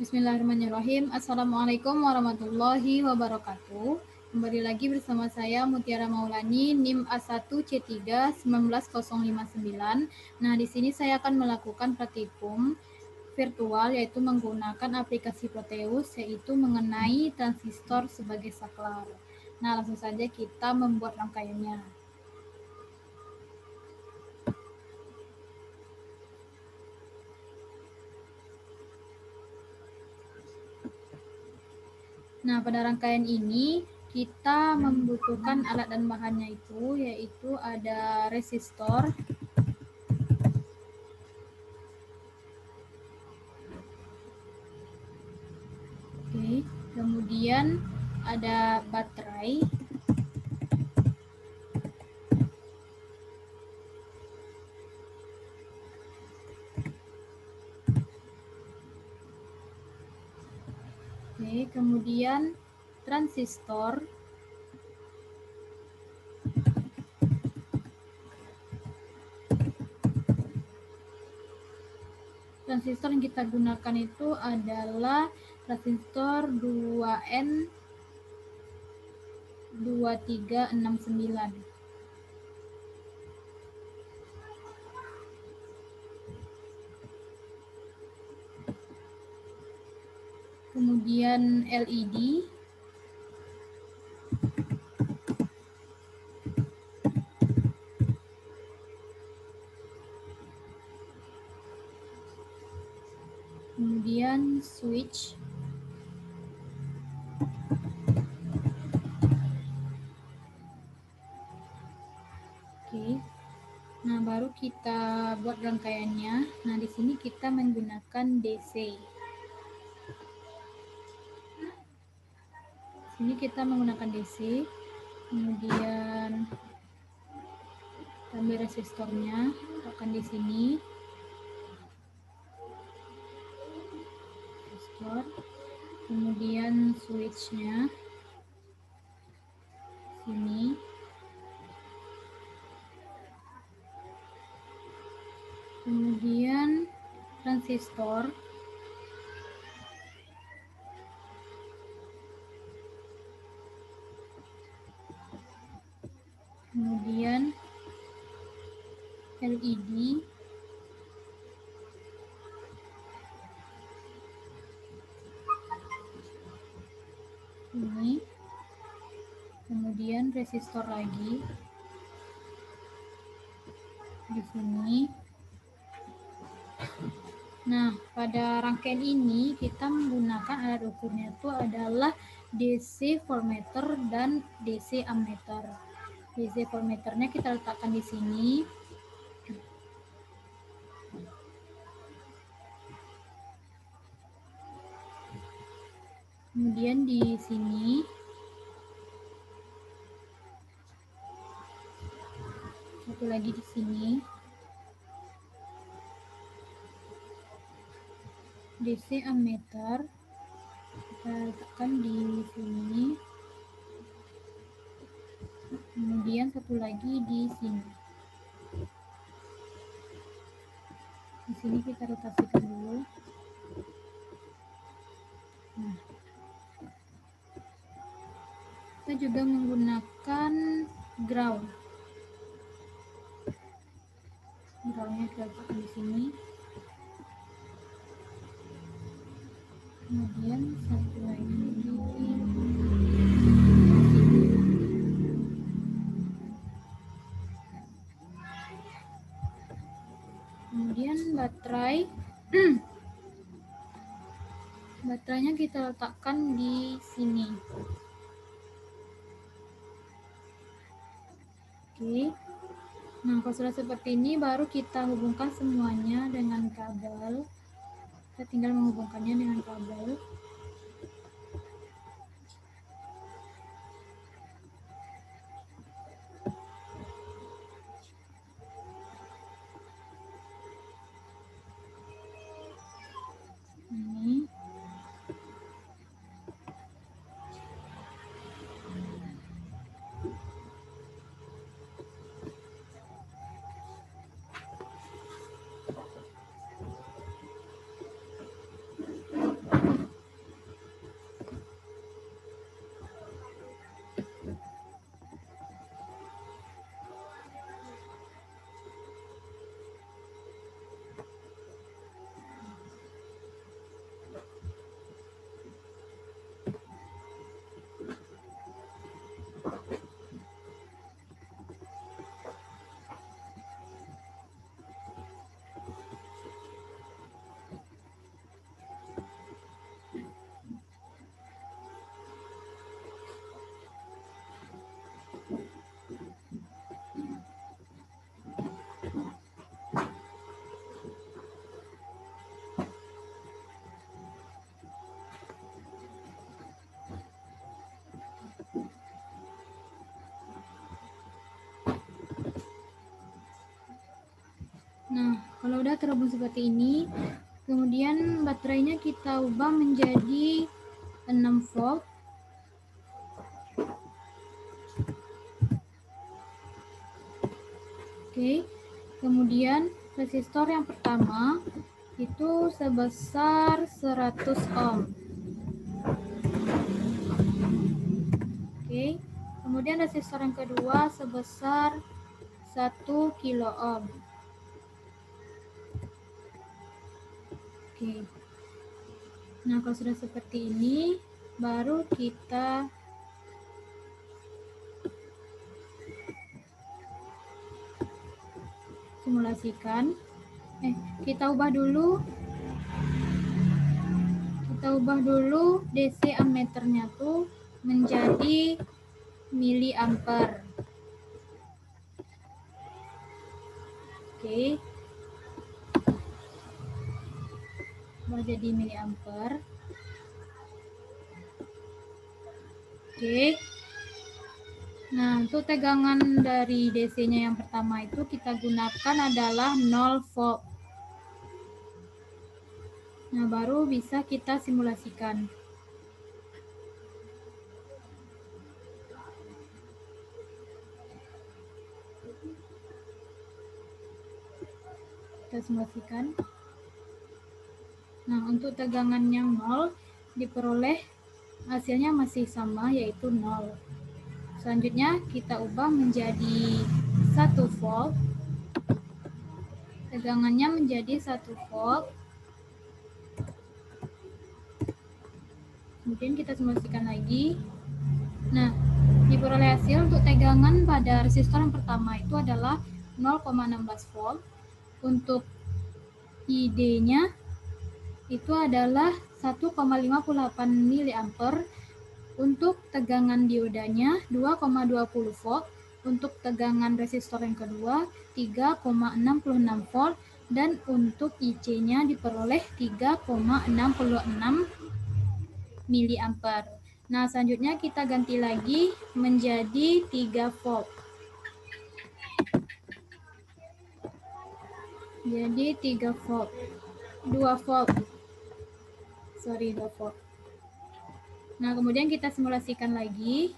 Bismillahirrahmanirrahim. Assalamualaikum warahmatullahi wabarakatuh. Kembali lagi bersama saya Mutiara Maulani, NIM A1C3 19059. Nah, di sini saya akan melakukan praktikum virtual yaitu menggunakan aplikasi Proteus yaitu mengenai transistor sebagai saklar. Nah, langsung saja kita membuat rangkaiannya. Nah, pada rangkaian ini kita membutuhkan alat dan bahannya itu yaitu ada resistor, oke, kemudian ada baterai, oke, kemudian transistor, transistor yang kita gunakan itu adalah transistor 2N 2369. Kemudian LED, kemudian switch, oke. Nah, baru kita buat rangkaiannya. Nah, di sini kita menggunakan DC. Sini kita menggunakan DC. Kemudian ambil resistornya, letakkan di sini. Resistor. Kemudian switch-nya sini. Kemudian transistor. Kemudian LED. Ini. Kemudian resistor lagi di sini. Nah, pada rangkaian ini kita menggunakan alat ukurnya itu adalah DC voltmeter dan DC ammeter. DC voltmeternya kita letakkan di sini. Kemudian di sini satu lagi di sini. DC ammeter kita letakkan di sini. Kemudian satu lagi di sini. Di sini kita rotasikan dulu. Nah, kita juga menggunakan ground. Groundnya kita letakkan di sini. Kemudian satu lagi di sini. Kemudian baterai. Baterainya kita letakkan di sini. Oke. Nah, kalau sudah seperti ini baru kita hubungkan semuanya dengan kabel. Kita tinggal menghubungkannya dengan kabel. Ini. sudah terhubung seperti ini. Kemudian baterainya kita ubah menjadi 6 volt. Oke. Kemudian resistor yang pertama itu sebesar 100 ohm. Oke. Kemudian resistor yang kedua sebesar 1 kilo ohm. Oke. Nah, kalau sudah seperti ini, baru kita simulasikan. Kita ubah dulu DC ammeternya tuh menjadi miliampere. Oke. Jadi miliampere. Oke. Nah, untuk tegangan dari DC-nya yang pertama itu kita gunakan adalah 0 volt. Nah, baru bisa kita simulasikan. Kita simulasikan. Nah, untuk tegangan yang 0 diperoleh hasilnya masih sama, yaitu 0. Selanjutnya kita ubah menjadi 1 volt. Tegangannya menjadi 1 volt. Kemudian kita simulasikan lagi. Nah, diperoleh hasil untuk tegangan pada resistor yang pertama itu adalah 0,16 volt. Untuk ID-nya itu adalah 1,58 miliampere. Untuk tegangan diodanya 2,20 volt. Untuk tegangan resistor yang kedua 3,66 volt. Dan untuk IC-nya diperoleh 3,66 miliampere. Nah, selanjutnya kita ganti lagi menjadi 3 volt. Jadi 3 volt. 2 volt. 2 volt. Nah, kemudian kita simulasikan lagi.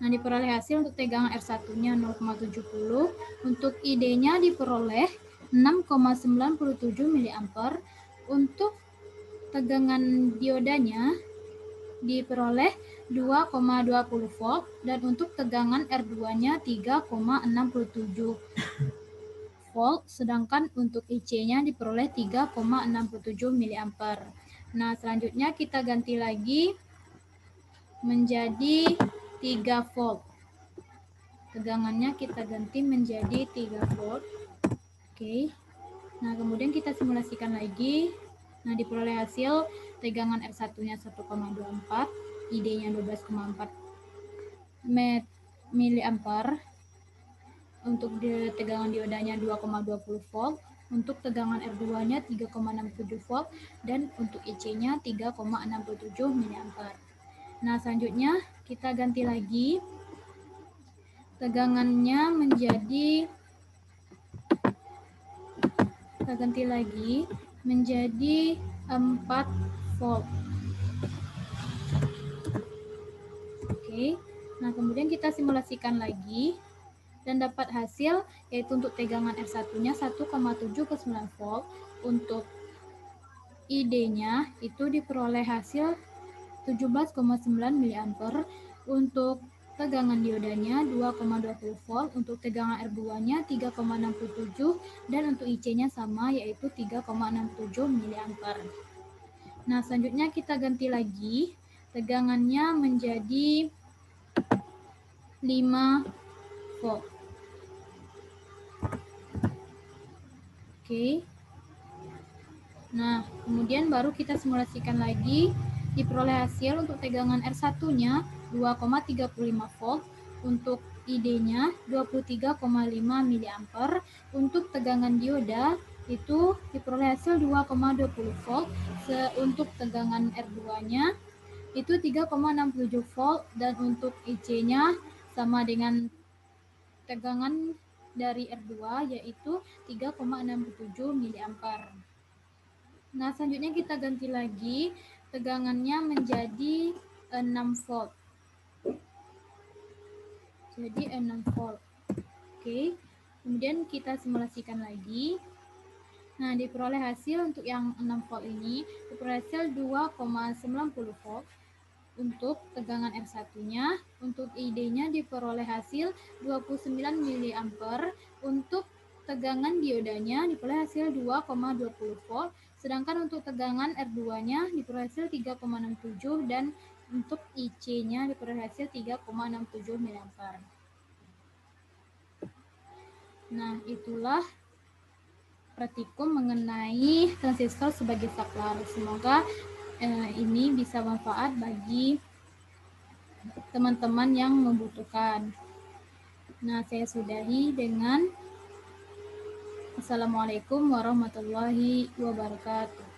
Nah, diperoleh hasil untuk tegangan R1-nya 0,70. Untuk ID-nya diperoleh 6,97 miliampere. Untuk tegangan diodanya diperoleh 2,20 volt. Dan untuk tegangan R2-nya 3,67 volt. Sedangkan untuk IC-nya diperoleh 3,67 miliampere. Nah, selanjutnya kita ganti lagi menjadi 3 volt. Tegangannya kita ganti menjadi 3 volt. Oke. Nah, kemudian kita simulasikan lagi. Nah, diperoleh hasil tegangan R1-nya 1,24, ID-nya 12,4 miliampere. Untuk tegangan diodanya 2,20 volt. Untuk tegangan R2-nya 3,67 volt. Dan untuk IC-nya 3,67 miliampere. Nah, selanjutnya kita ganti lagi. Tegangannya menjadi 4 volt. Oke. Nah, kemudian kita simulasikan lagi dan dapat hasil yaitu untuk tegangan R1-nya 1,79 volt. Untuk ID-nya itu diperoleh hasil 17,9 miliampere. Untuk tegangan diodanya 2,20 volt. Untuk tegangan R2-nya 3,67 dan untuk IC-nya sama yaitu 3,67 miliampere. Nah, selanjutnya kita ganti lagi. Tegangannya menjadi 5 volt. Oke. Nah, kemudian baru kita simulasikan lagi. Diperoleh hasil untuk tegangan R1-nya 2,35 volt. Untuk ID-nya 23,5 miliampere. Untuk tegangan dioda itu diperoleh hasil 2,20 volt. Untuk tegangan R2-nya itu 3,67 volt dan untuk IC-nya sama dengan tegangan dari R2 yaitu 3,67 mA. Nah, selanjutnya kita ganti lagi tegangannya menjadi 6 volt. Jadi 6 volt. Oke. Kemudian kita simulasikan lagi. Nah, diperoleh hasil untuk yang 6 volt ini diperoleh hasil 2,90 volt untuk tegangan R1-nya. Untuk ID-nya diperoleh hasil 29 mA. Untuk tegangan diodanya diperoleh hasil 2,20 volt. Sedangkan untuk tegangan R2-nya diperoleh hasil 3,67 dan untuk IC-nya diperoleh hasil 3,67 mA. Nah, itulah praktikum mengenai transistor sebagai saklar. Semoga ini bisa manfaat bagi teman-teman yang membutuhkan. Nah, saya sudahi dengan Assalamualaikum warahmatullahi wabarakatuh.